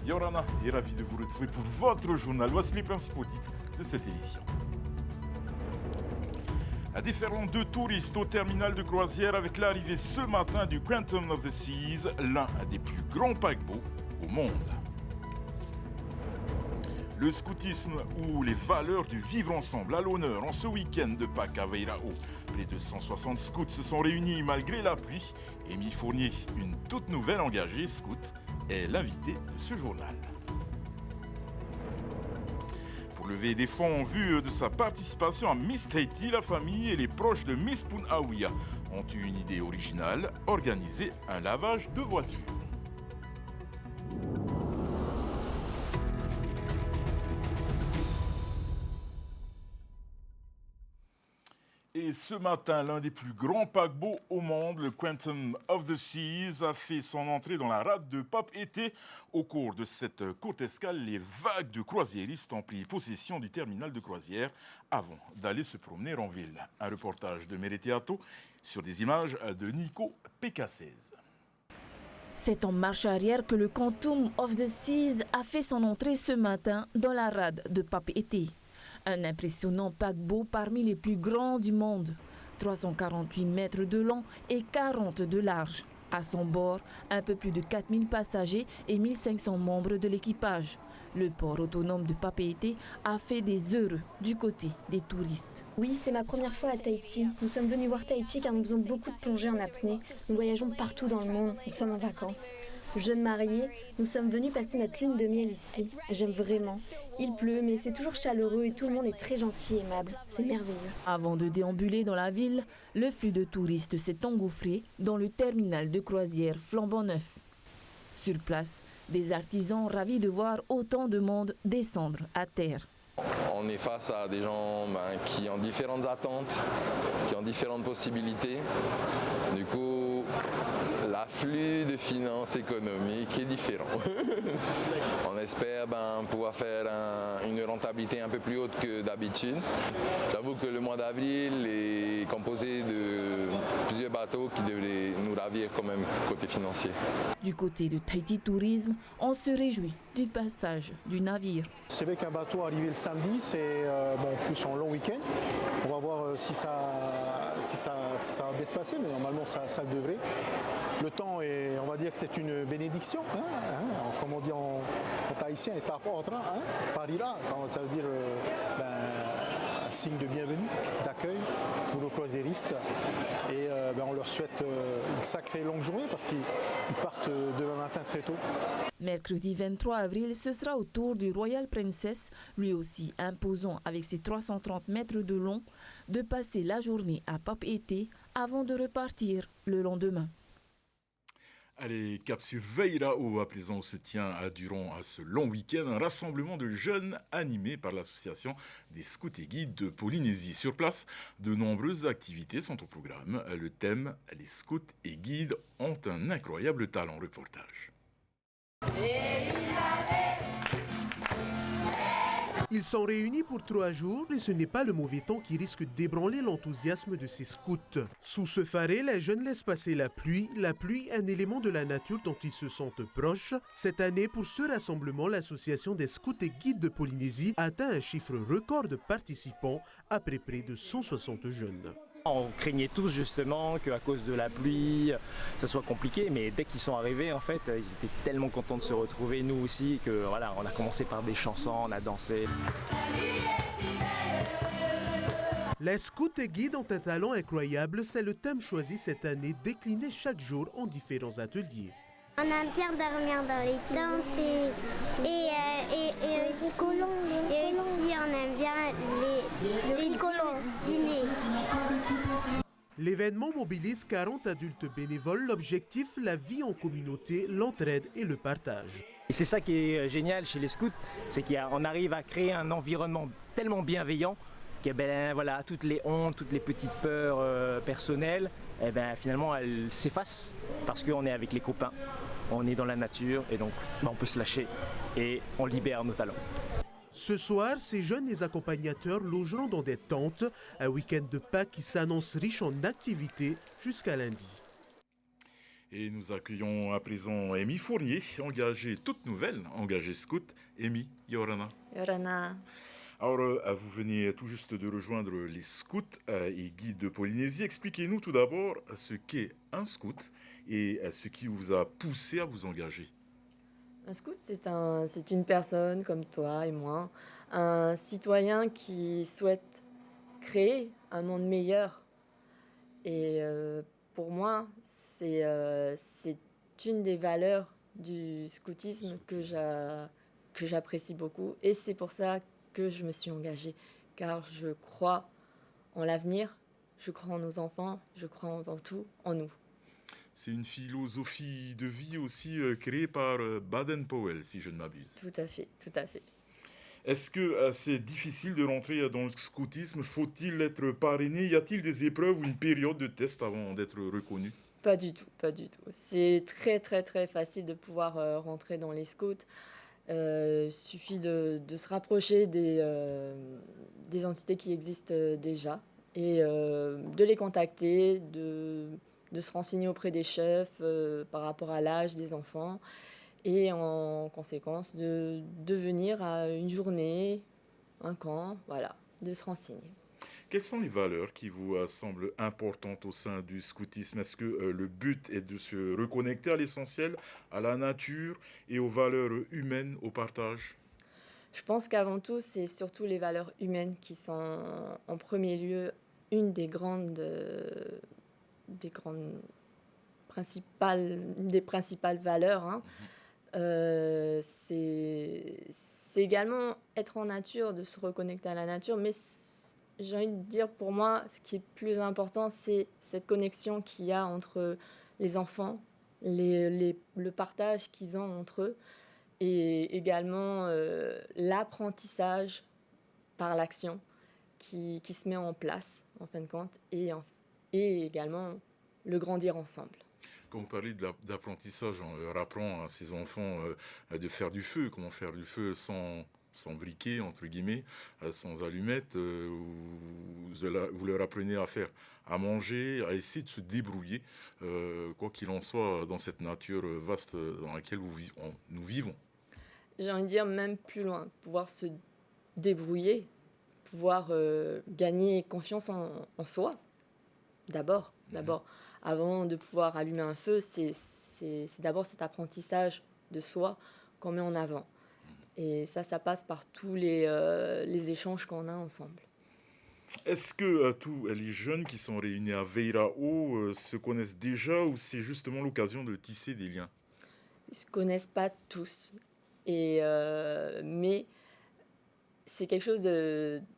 Yorana est ravi de vous retrouver pour votre journal. Voici les principaux titres de cette édition. Un déferlement de touristes au terminal de croisière avec l'arrivée ce matin du Quantum of the Seas, l'un des plus grands paquebots au monde. Le scoutisme ou les valeurs du vivre ensemble à l'honneur en ce week-end de Pâques à Veirao. Près de 160 scouts se sont réunis malgré la pluie. Émile Fournier, une toute nouvelle engagée scout, est l'invité de ce journal. Pour lever des fonds en vue de sa participation à Miss Tahiti, la famille et les proches de Miss Punahouia ont eu une idée originale, organiser un lavage de voitures. Et ce matin, l'un des plus grands paquebots au monde, le Quantum of the Seas, a fait son entrée dans la rade de Papeete. Au cours de cette courte escale, les vagues de croisiéristes ont pris possession du terminal de croisière avant d'aller se promener en ville. Un reportage de Mereteato sur des images de Nico Pécassez. C'est en marche arrière que le Quantum of the Seas a fait son entrée ce matin dans la rade de Papeete. Un impressionnant paquebot parmi les plus grands du monde. 348 mètres de long et 40 de large. À son bord, un peu plus de 4000 passagers et 1500 membres de l'équipage. Le port autonome de Papeete a fait des heureux du côté des touristes. Oui, c'est ma première fois à Tahiti. Nous sommes venus voir Tahiti car nous faisons beaucoup de plongées en apnée. Nous voyageons partout dans le monde. Nous sommes en vacances. Jeunes mariés, nous sommes venus passer notre lune de miel ici. J'aime vraiment. Il pleut, mais c'est toujours chaleureux et tout le monde est très gentil et aimable. C'est merveilleux. Avant de déambuler dans la ville, le flux de touristes s'est engouffré dans le terminal de croisière flambant neuf. Sur place, des artisans ravis de voir autant de monde descendre à terre. On est face à des gens qui ont différentes attentes, qui ont différentes possibilités. Du coup, l'afflux de finances économiques est différent. On espère pouvoir faire une rentabilité un peu plus haute que d'habitude. J'avoue que le mois d'avril est composé de plusieurs bateaux qui devraient nous ravir quand même côté financier. Du côté de Tahiti Tourisme, on se réjouit du passage du navire. C'est vrai qu'un bateau arrivé le samedi, c'est plus en long week-end. On va voir si ça va bien se passer, mais normalement ça le devrait. Le temps, on va dire que c'est une bénédiction. Comme on dit en tahitien, farira, ça veut dire un signe de bienvenue, d'accueil pour nos croisiéristes. Et on leur souhaite une sacrée longue journée parce qu'ils partent demain matin très tôt. Mercredi 23 avril, ce sera au tour du Royal Princess, lui aussi imposant avec ses 330 mètres de long, de passer la journée à Papeete avant de repartir le lendemain. Allez, cap sur Veirao, à présent se tient durant ce long week-end un rassemblement de jeunes animé par l'association des scouts et guides de Polynésie. Sur place, de nombreuses activités sont au programme. Le thème, les scouts et guides ont un incroyable talent. Reportage. Ils sont réunis pour 3 jours et ce n'est pas le mauvais temps qui risque d'ébranler l'enthousiasme de ces scouts. Sous ce faré, les jeunes laissent passer la pluie, un élément de la nature dont ils se sentent proches. Cette année, pour ce rassemblement, l'association des scouts et guides de Polynésie a atteint un chiffre record de participants après près de 160 jeunes. On craignait tous justement qu'à cause de la pluie, ça soit compliqué, mais dès qu'ils sont arrivés, en fait, ils étaient tellement contents de se retrouver, nous aussi, que voilà, on a commencé par des chansons, on a dansé. Les scouts et guides ont un talent incroyable, c'est le thème choisi cette année, décliné chaque jour en différents ateliers. On aime bien dormir dans les tentes et aussi on aime bien les dîners. L'événement mobilise 40 adultes bénévoles. L'objectif, la vie en communauté, l'entraide et le partage. Et c'est ça qui est génial chez les scouts, c'est qu'on arrive à créer un environnement tellement bienveillant que voilà, toutes les hontes, toutes les petites peurs personnelles, finalement elles s'effacent parce qu'on est avec les copains, on est dans la nature et donc on peut se lâcher et on libère nos talents. Ce soir, ces jeunes et accompagnateurs logeront dans des tentes, un week-end de Pâques qui s'annonce riche en activités jusqu'à lundi. Et nous accueillons à présent Amy Fournier, engagée toute nouvelle, engagée scout. Amy, Yorana. Yorana. Alors, vous venez tout juste de rejoindre les scouts et guides de Polynésie. Expliquez-nous tout d'abord ce qu'est un scout et ce qui vous a poussé à vous engager. Un scout, c'est une personne comme toi et moi, un citoyen qui souhaite créer un monde meilleur. Et pour moi, c'est une des valeurs du scoutisme que j'apprécie beaucoup. Et c'est pour ça que je me suis engagée, car je crois en l'avenir, je crois en nos enfants, je crois avant tout en nous. C'est une philosophie de vie aussi créée par Baden-Powell, si je ne m'abuse. Tout à fait, tout à fait. Est-ce que c'est difficile de rentrer dans le scoutisme? Faut-il être parrainé? Y a-t-il des épreuves ou une période de test avant d'être reconnu? Pas du tout, pas du tout. C'est très, très, très facile de pouvoir rentrer dans les scouts. Suffit de se rapprocher des entités qui existent déjà et de les contacter, de se renseigner auprès des chefs par rapport à l'âge des enfants et en conséquence de venir à une journée, un camp, voilà, de se renseigner. Quelles sont les valeurs qui vous semblent importantes au sein du scoutisme? Est-ce que le but est de se reconnecter à l'essentiel, à la nature et aux valeurs humaines, au partage? Je pense qu'avant tout, c'est surtout les valeurs humaines qui sont en premier lieu une des principales valeurs. Hein. C'est également être en nature, de se reconnecter à la nature, mais j'ai envie de dire, pour moi, ce qui est plus important, c'est cette connexion qu'il y a entre les enfants, le partage qu'ils ont entre eux, et également l'apprentissage par l'action qui se met en place, en fin de compte, et également le grandir ensemble. Quand vous parlez d'apprentissage, on leur apprend à ces enfants de faire du feu, comment faire du feu sans briquet, entre guillemets, sans allumettes. Vous leur apprenez à faire à manger, à essayer de se débrouiller, quoi qu'il en soit, dans cette nature vaste dans laquelle nous vivons. J'ai envie de dire même plus loin, pouvoir se débrouiller, pouvoir gagner confiance en soi, d'abord. Avant de pouvoir allumer un feu, c'est d'abord cet apprentissage de soi qu'on met en avant. Et ça passe par tous les échanges qu'on a ensemble. Est-ce que tous les jeunes qui sont réunis à Veirao se connaissent déjà ou c'est justement l'occasion de tisser des liens? Ils ne se connaissent pas tous, mais c'est quelque chose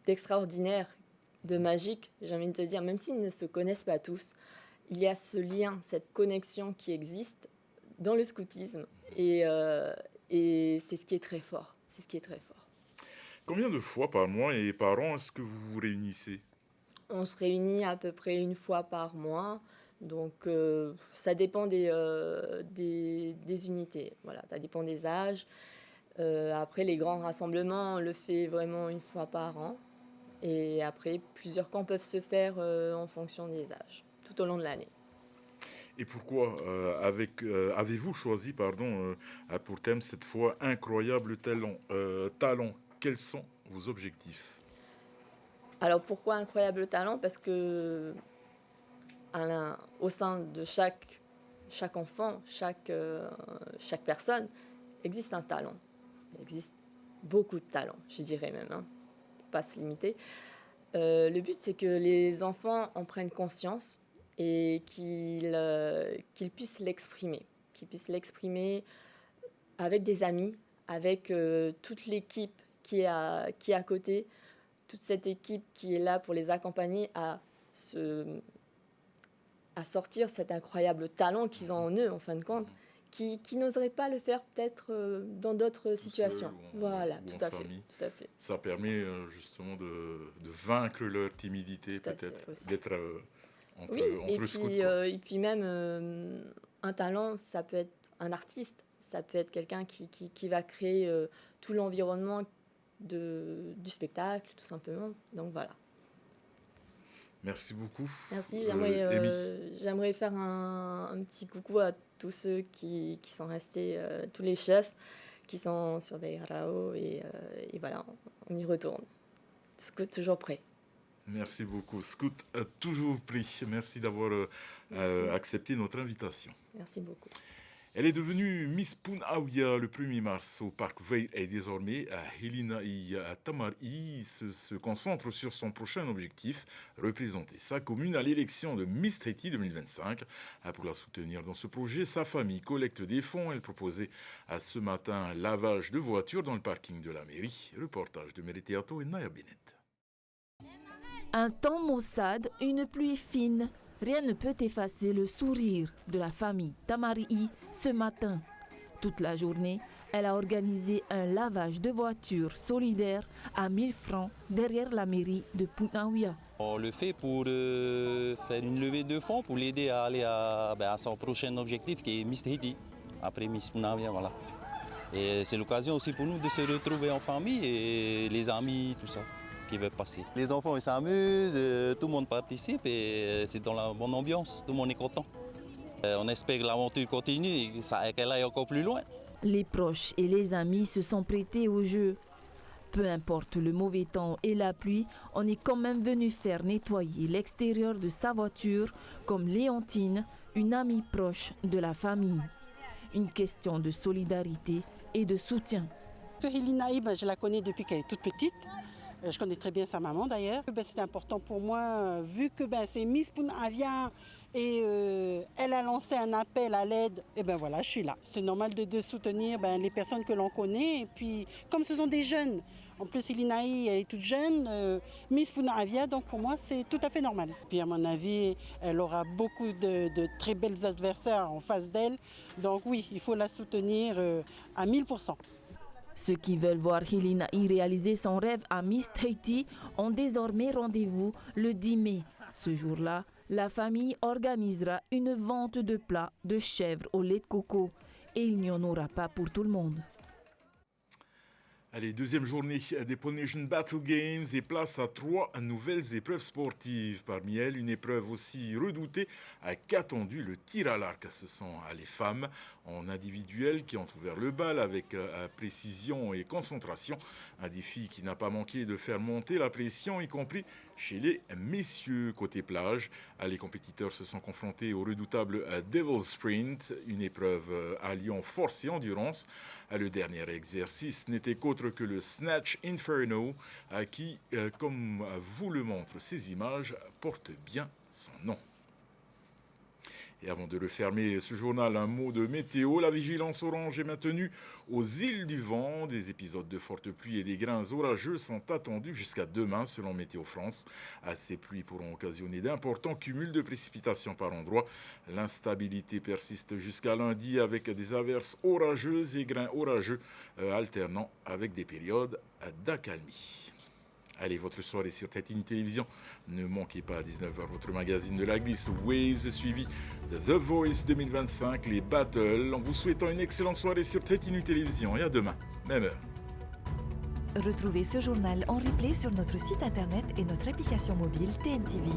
d'extraordinaire, de magique, j'ai envie de te dire. Même s'ils ne se connaissent pas tous, il y a ce lien, cette connexion qui existe dans le scoutisme. Et c'est ce qui est très fort. Combien de fois par mois et par an est-ce que vous vous réunissez? On se réunit à peu près une fois par mois. Donc, ça dépend des unités. Voilà, ça dépend des âges. Après, les grands rassemblements, on le fait vraiment une fois par an. Et après, plusieurs camps peuvent se faire en fonction des âges, tout au long de l'année. Et pourquoi avez-vous choisi pour thème cette fois incroyable talent? Quels sont vos objectifs? Alors pourquoi incroyable talent? Parce que au sein de chaque enfant, chaque personne, existe un talent. Il existe beaucoup de talents, je dirais même, hein, pour ne pas se limiter. Le but, c'est que les enfants en prennent conscience et qu'ils puissent l'exprimer. Qu'ils puissent l'exprimer avec des amis, avec toute l'équipe qui est à côté, toute cette équipe qui est là pour les accompagner à sortir cet incroyable talent qu'ils ont en eux, en fin de compte, qui n'oseraient pas le faire peut-être dans d'autres situations. Voilà, tout à fait. Ça permet justement de vaincre leur timidité, peut-être, d'être entre scouts. Et puis même, un talent, ça peut être un artiste, ça peut être quelqu'un qui va créer tout l'environnement du spectacle, tout simplement. Donc voilà. Merci beaucoup. Merci, Amy. j'aimerais faire un petit coucou à tous ceux qui sont restés, tous les chefs qui sont sur Beirao et voilà, on y retourne. Scout toujours prêt. Merci beaucoup. Scout a toujours pris. Merci d'avoir accepté notre invitation. Merci beaucoup. Elle est devenue Miss Punaauia le 1er mars au Parc Veil et désormais Helinaï Tamari se concentre sur son prochain objectif, représenter sa commune à l'élection de Miss Tahiti 2025. Pour la soutenir dans ce projet, sa famille collecte des fonds. Elle proposait ce matin un lavage de voitures dans le parking de la mairie. Reportage de Meriteato et Naya Bennett. Un temps maussade, une pluie fine. Rien ne peut effacer le sourire de la famille Tamari ce matin. Toute la journée, elle a organisé un lavage de voitures solidaire à 1000 francs derrière la mairie de Punaauia. On le fait pour faire une levée de fonds pour l'aider à aller à son prochain objectif qui est Miss Tahiti, après Miss Punaauia, voilà. Et c'est l'occasion aussi pour nous de se retrouver en famille et les amis, tout ça, qui veulent passer. Les enfants ils s'amusent, tout le monde participe et c'est dans la bonne ambiance, tout le monde est content. On espère que l'aventure continue et qu'elle aille encore plus loin. Les proches et les amis se sont prêtés au jeu. Peu importe le mauvais temps et la pluie, on est quand même venu faire nettoyer l'extérieur de sa voiture, comme Léontine, une amie proche de la famille. Une question de solidarité et de soutien. Helinaï, je la connais depuis qu'elle est toute petite. Je connais très bien sa maman d'ailleurs. C'est important pour moi, vu que c'est Miss Punaauia et elle a lancé un appel à l'aide, et voilà, je suis là. C'est normal de soutenir les personnes que l'on connaît. Et puis, comme ce sont des jeunes, en plus Helinaï, elle est toute jeune, Miss Punaauia, donc pour moi c'est tout à fait normal. Puis à mon avis, elle aura beaucoup de très belles adversaires en face d'elle. Donc oui, il faut la soutenir à 1000%. Ceux qui veulent voir Helinaï réaliser son rêve à Miss Tahiti ont désormais rendez-vous le 10 mai. Ce jour-là, la famille organisera une vente de plats de chèvre au lait de coco et il n'y en aura pas pour tout le monde. Allez, deuxième journée des Polynesian Battle Games et place à 3 nouvelles épreuves sportives. Parmi elles, une épreuve aussi redoutée qu'attendue, le tir à l'arc. Ce sont les femmes en individuel qui ont ouvert le bal avec précision et concentration. Un défi qui n'a pas manqué de faire monter la pression, y compris chez les messieurs. Côté plage, les compétiteurs se sont confrontés au redoutable Devil Sprint, une épreuve alliant force et endurance. Le dernier exercice n'était qu'autre que le Snatch Inferno, qui, comme vous le montrent ces images, porte bien son nom. Et avant de refermer ce journal, un mot de météo. La vigilance orange est maintenue aux îles du vent. Des épisodes de fortes pluies et des grains orageux sont attendus jusqu'à demain, selon Météo France. Ces pluies pourront occasionner d'importants cumuls de précipitations par endroits. L'instabilité persiste jusqu'à lundi avec des averses orageuses et grains orageux alternant avec des périodes d'accalmie. Allez, votre soirée sur Tahiti Télévision. Ne manquez pas à 19h votre magazine de la glisse Waves, suivi de The Voice 2025, les battles. En vous souhaitant une excellente soirée sur Tahiti Télévision et à demain, même heure. Retrouvez ce journal en replay sur notre site internet et notre application mobile TNTV.